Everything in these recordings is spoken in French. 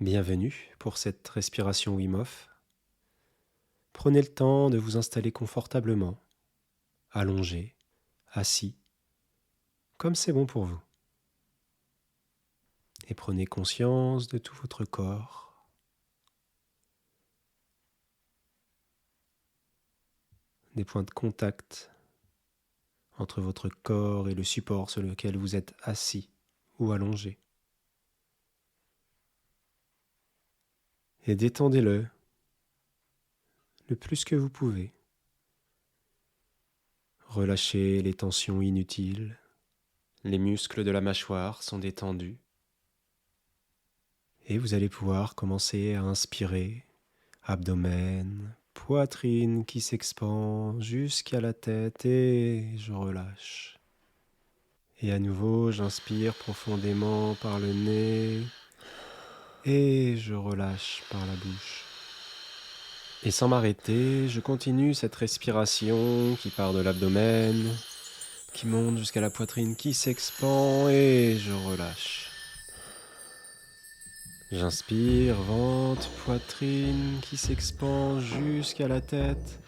Bienvenue pour cette respiration Wim Hof. Prenez le temps de vous installer confortablement, allongé, assis, comme c'est bon pour vous. Et prenez conscience de tout votre corps. Des points de contact entre votre corps et le support sur lequel vous êtes assis ou allongé. Et détendez-le le plus que vous pouvez. Relâchez les tensions inutiles. Les muscles de la mâchoire sont détendus. Et vous allez pouvoir commencer à inspirer, abdomen, poitrine qui s'expand jusqu'à la tête et je relâche. Et à nouveau, j'inspire profondément par le nez et je relâche par la bouche. Et sans m'arrêter, je continue cette respiration qui part de l'abdomen, qui monte jusqu'à la poitrine qui s'expand et je relâche. J'inspire, ventre, poitrine qui s'expand jusqu'à la tête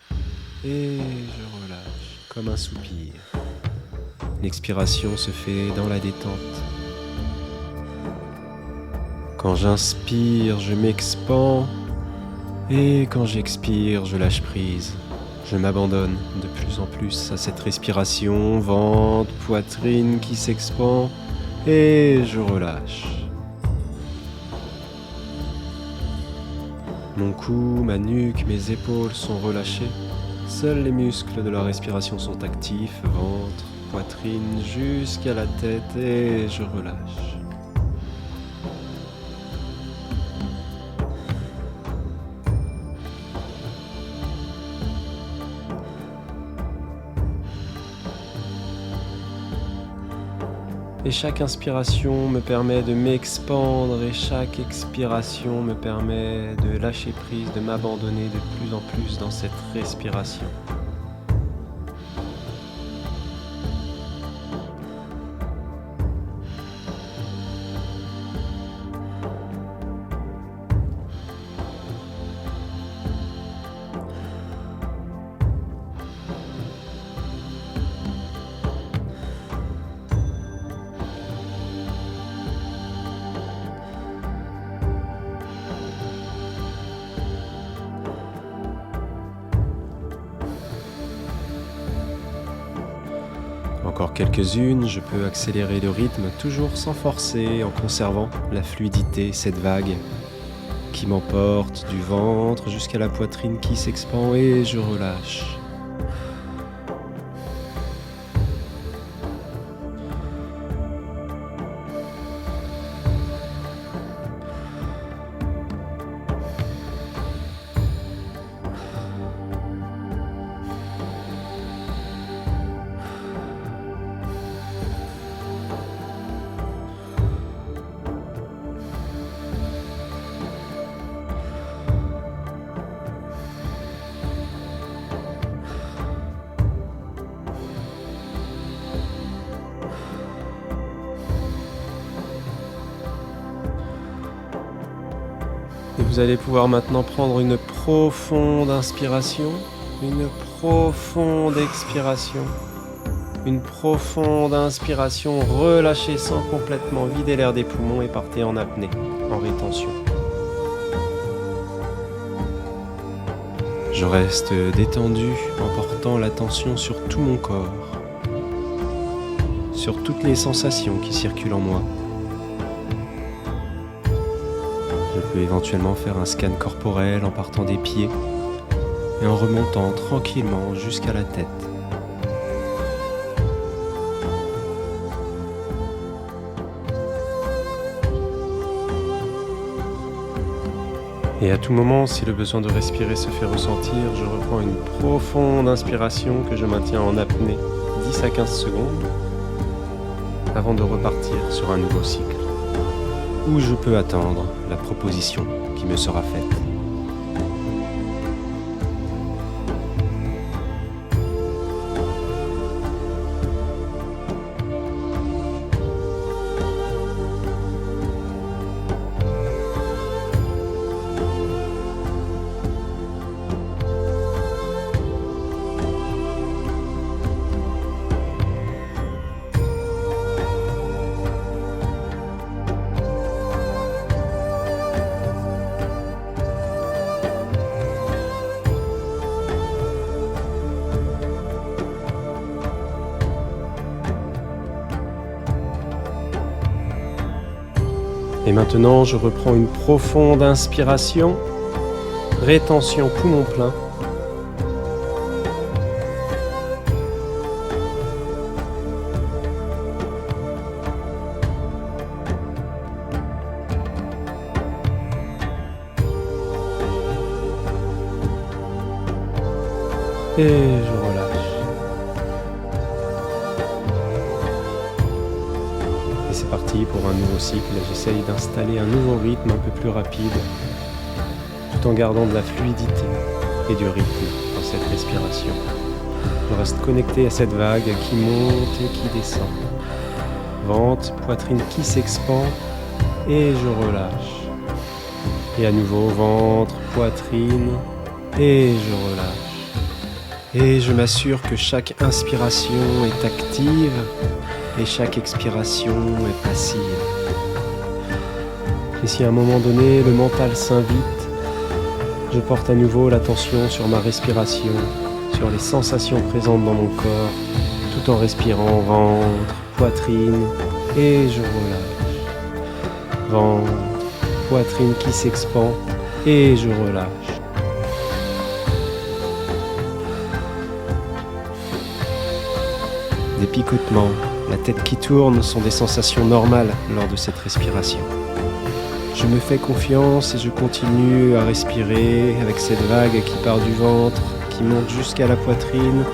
et je relâche comme un soupir. L'expiration se fait dans la détente. Quand j'inspire, je m'expand et quand j'expire, je lâche prise. Je m'abandonne de plus en plus à cette respiration, ventre, poitrine qui s'expand et je relâche. Mon cou, ma nuque, mes épaules sont relâchés. Seuls les muscles de la respiration sont actifs, ventre, poitrine jusqu'à la tête et je relâche. Et chaque inspiration me permet de m'expandre et chaque expiration me permet de lâcher prise, de m'abandonner de plus en plus dans cette respiration. Encore quelques-unes, je peux accélérer le rythme toujours sans forcer, en conservant la fluidité, cette vague qui m'emporte du ventre jusqu'à la poitrine qui s'expand et je relâche. Et vous allez pouvoir maintenant prendre une profonde inspiration, une profonde expiration, une profonde inspiration, relâchez sans complètement vider l'air des poumons et partez en apnée, en rétention. Je reste détendu en portant l'attention sur tout mon corps, sur toutes les sensations qui circulent en moi. Je peux éventuellement faire un scan corporel en partant des pieds et en remontant tranquillement jusqu'à la tête. Et à tout moment, si le besoin de respirer se fait ressentir, je reprends une profonde inspiration que je maintiens en apnée 10 à 15 secondes avant de repartir sur un nouveau cycle, où je peux attendre la proposition qui me sera faite. Et maintenant, je reprends une profonde inspiration, rétention poumon plein. Et je relâche. Et c'est parti pour un nouveau cycle. J'essaye d'installer un nouveau rythme un peu plus rapide, tout en gardant de la fluidité et du rythme dans cette respiration. Je reste connecté à cette vague qui monte et qui descend. Ventre, poitrine qui s'expand et je relâche. Et à nouveau ventre, poitrine et je relâche. Et je m'assure que chaque inspiration est active et chaque expiration est passive. Et si à un moment donné le mental s'invite, je porte à nouveau l'attention sur ma respiration, sur les sensations présentes dans mon corps, tout en respirant ventre, poitrine et je relâche. Ventre, poitrine qui s'expand et je relâche. Des picotements, la tête qui tourne sont des sensations normales lors de cette respiration. Je me fais confiance et je continue à respirer avec cette vague qui part du ventre, qui monte jusqu'à la poitrine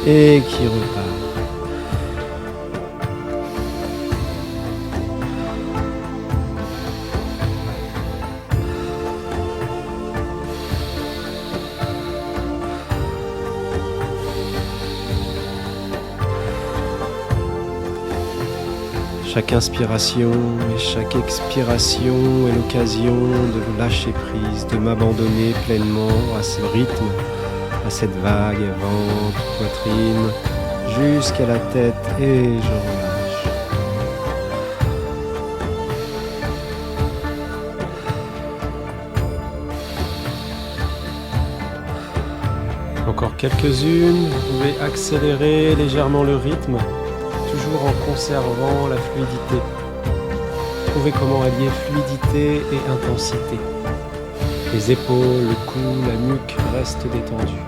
et qui repart. Chaque inspiration et chaque expiration est l'occasion de lâcher prise, de m'abandonner pleinement à ce rythme, à cette vague, ventre, poitrine, jusqu'à la tête et je relâche. Encore quelques-unes, vous pouvez accélérer légèrement le rythme, toujours en conservant la fluidité. Trouvez comment allier fluidité et intensité. Les épaules, le cou, la nuque restent détendus.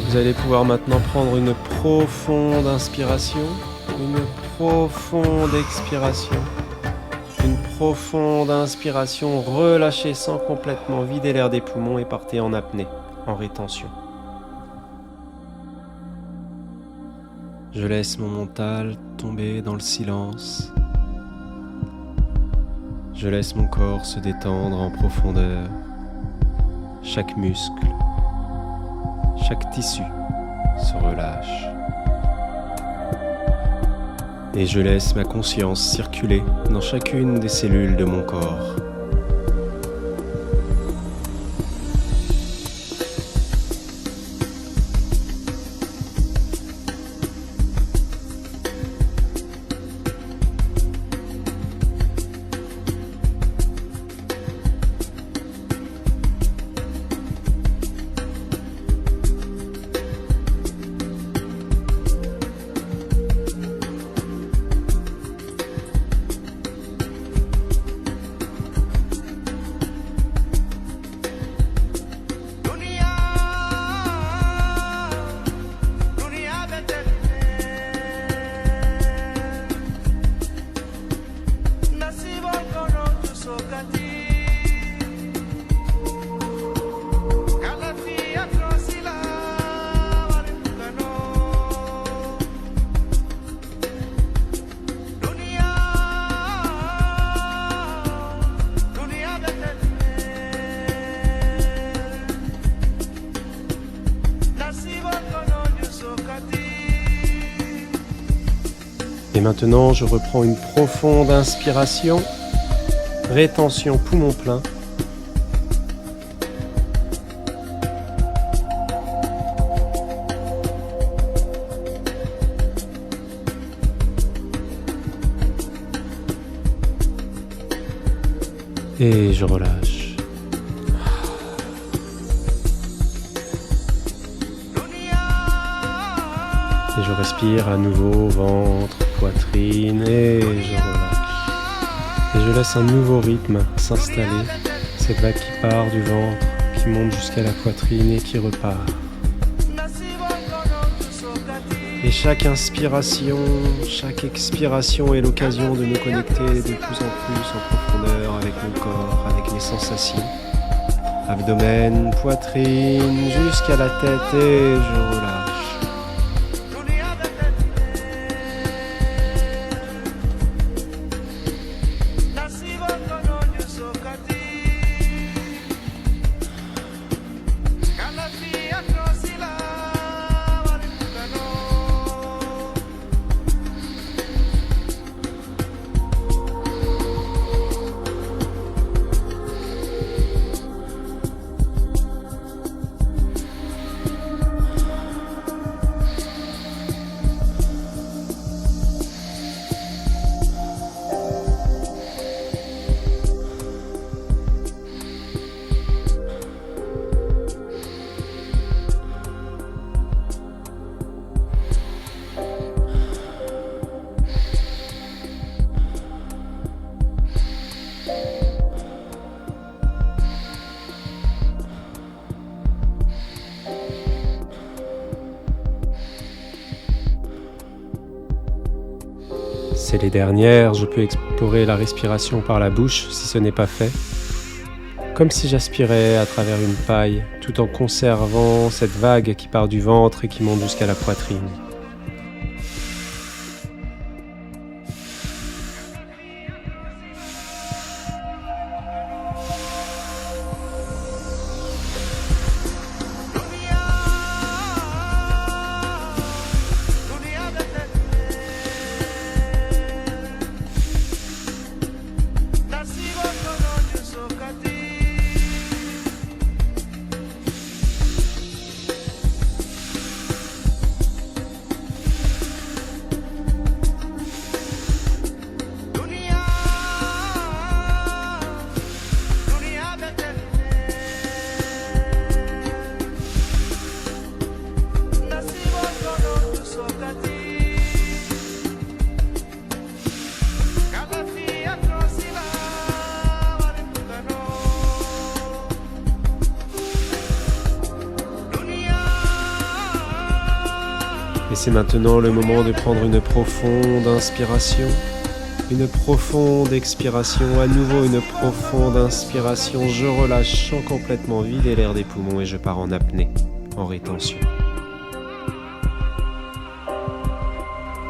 Vous allez pouvoir maintenant prendre une profonde inspiration, une profonde expiration, une profonde inspiration, relâchez sans complètement vider l'air des poumons et partez en apnée, en rétention. Je laisse mon mental tomber dans le silence. Je laisse mon corps se détendre en profondeur, chaque muscle, chaque tissu se relâche. Et je laisse ma conscience circuler dans chacune des cellules de mon corps. Et maintenant, je reprends une profonde inspiration, rétention poumon plein. Et je relâche. Et je respire à nouveau, ventre, poitrine, et je relâche. Et je laisse un nouveau rythme s'installer, cette vague qui part du ventre, qui monte jusqu'à la poitrine et qui repart. Et chaque inspiration, chaque expiration est l'occasion de me connecter de plus en plus en profondeur avec mon corps, avec mes sensations. Abdomen, poitrine, jusqu'à la tête et je relâche. C'est les dernières, je peux explorer la respiration par la bouche si ce n'est pas fait. Comme si j'aspirais à travers une paille, tout en conservant cette vague qui part du ventre et qui monte jusqu'à la poitrine. Et c'est maintenant le moment de prendre une profonde inspiration, une profonde expiration, à nouveau une profonde inspiration. Je relâche sans complètement vider l'air des poumons et je pars en apnée, en rétention.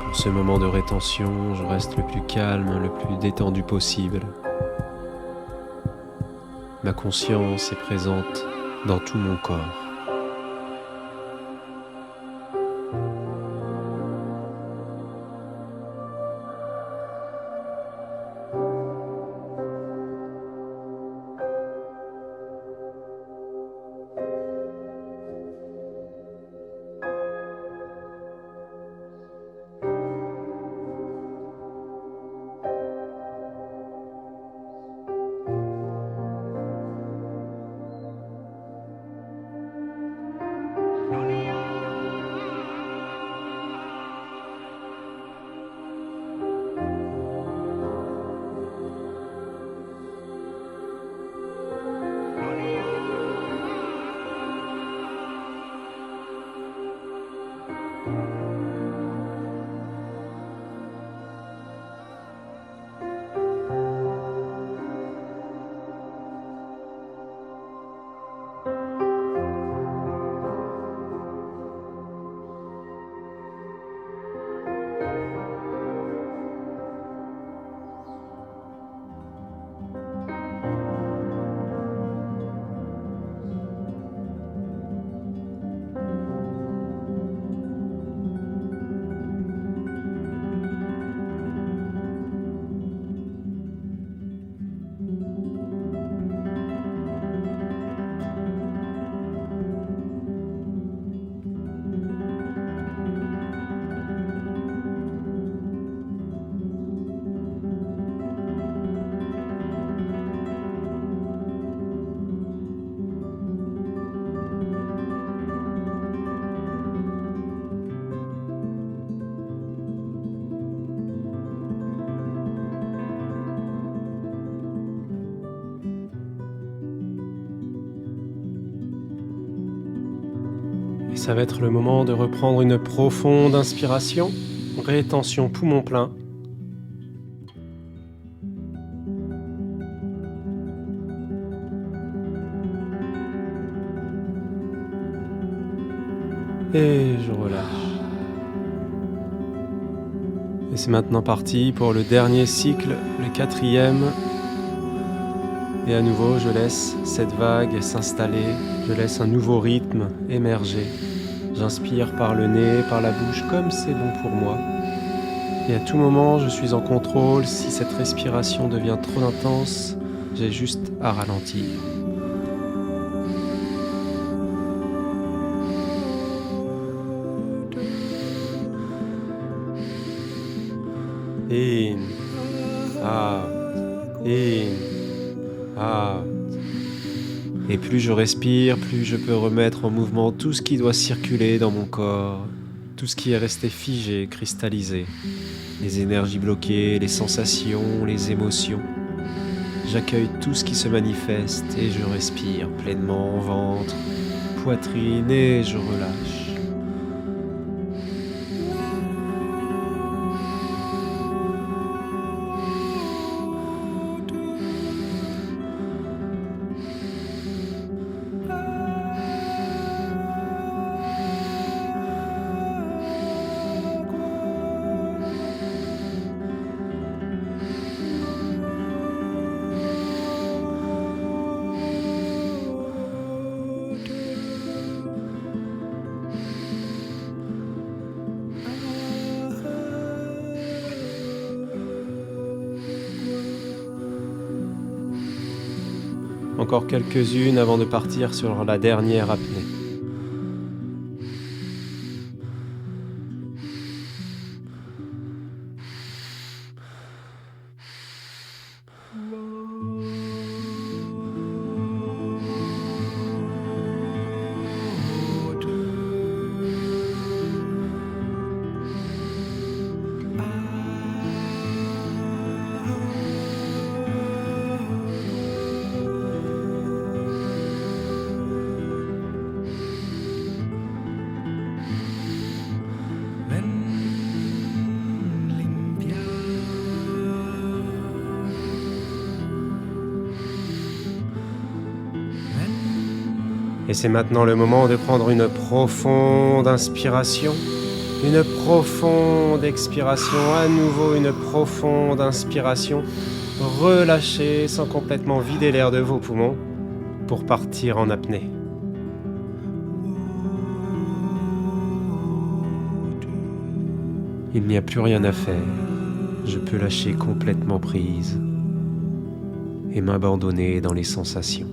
Pour ce moment de rétention, je reste le plus calme, le plus détendu possible. Ma conscience est présente dans tout mon corps. Et ça va être le moment de reprendre une profonde inspiration, rétention poumon plein. Et je relâche. Et c'est maintenant parti pour le dernier cycle, le 4e. Et à nouveau, je laisse cette vague s'installer, je laisse un nouveau rythme émerger. J'inspire par le nez, par la bouche, comme c'est bon pour moi. Et à tout moment, je suis en contrôle. Si cette respiration devient trop intense, j'ai juste à ralentir. In, out, in, out. Et plus je respire, plus je peux remettre en mouvement tout ce qui doit circuler dans mon corps, tout ce qui est resté figé, cristallisé, les énergies bloquées, les sensations, les émotions. J'accueille tout ce qui se manifeste et je respire pleinement ventre, poitrine et je relâche. Encore quelques-unes avant de partir sur la dernière apnée. Et c'est maintenant le moment de prendre une profonde inspiration, une profonde expiration, à nouveau une profonde inspiration. Relâchez sans complètement vider l'air de vos poumons pour partir en apnée. Il n'y a plus rien à faire, je peux lâcher complètement prise et m'abandonner dans les sensations.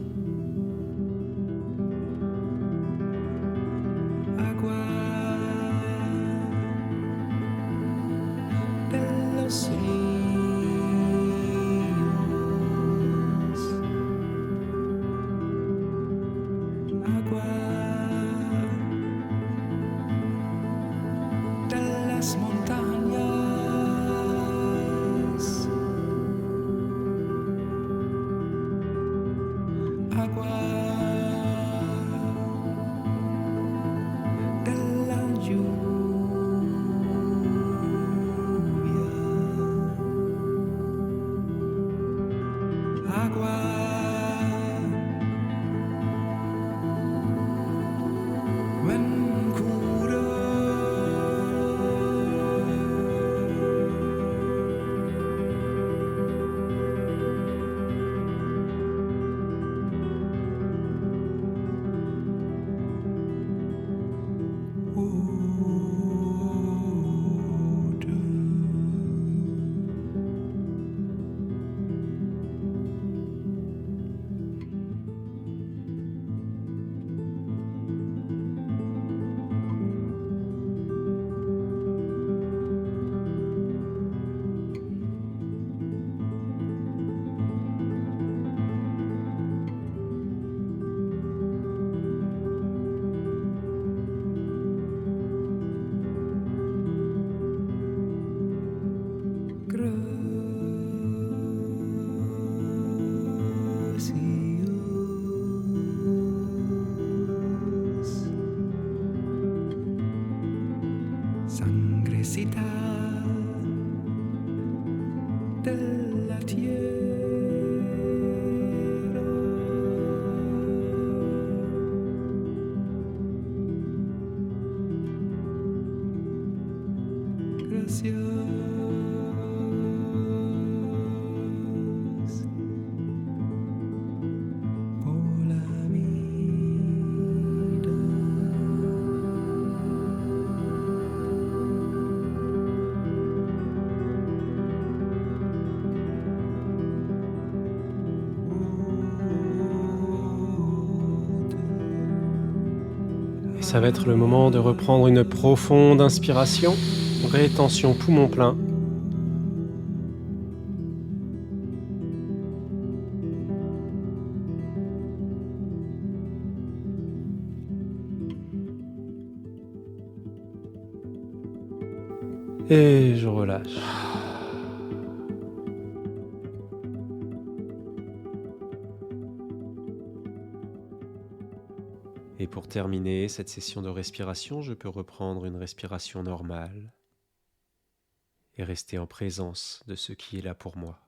Ça va être le moment de reprendre une profonde inspiration, rétention poumon plein. Et je relâche. Et pour terminer cette session de respiration, je peux reprendre une respiration normale et rester en présence de ce qui est là pour moi.